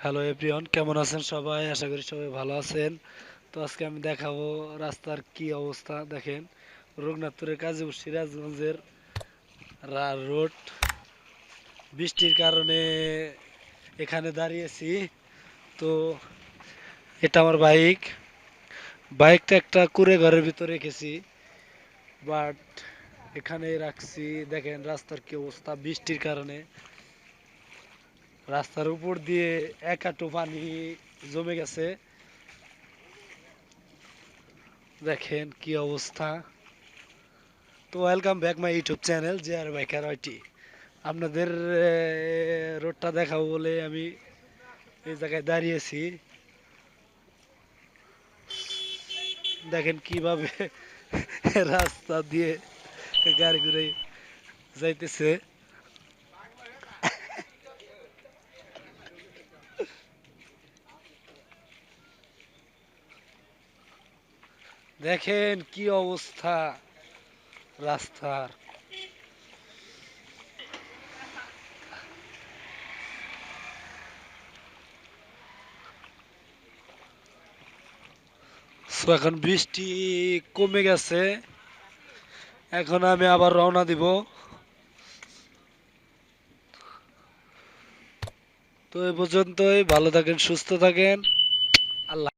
Hello everyone, কেমন আছেন সবাই? আশা করি সবাই ভালো আছেন। তো আজকে আমি দেখাবো রাস্তার কি অবস্থা। দেখেন, রঘুনাথপুরের কাজীপুর সিরাজগঞ্জের রোড। বৃষ্টির কারণে এখানে দাঁড়িয়েছি। তো এটা আমার বাইকটা একটা কুড়ে ঘরের ভিতরে রেখেছি, বাট এখানে রাখছি। দেখেন রাস্তার কি অবস্থা বৃষ্টির কারণে। রাস্তার উপর দিয়ে এক হাঁটু পানি জমে গেছে। দেখেন কি অবস্থা। তো welcome back my YouTube channel bakerace। আপনাদের রোডটা দেখাবো বলে আমি এই জায়গায় দাঁড়িয়েছি। দেখেন কিভাবে রাস্তা দিয়ে গাড়ি ঘুরে যাইতেছে। দেখেন কি অবস্থা রাস্তার। এখন বৃষ্টি কমে গেছে, এখন আমি আবার রওনা দিব। তো এই পর্যন্তই, ভালো থাকেন, সুস্থ থাকেন। আল্লাহ।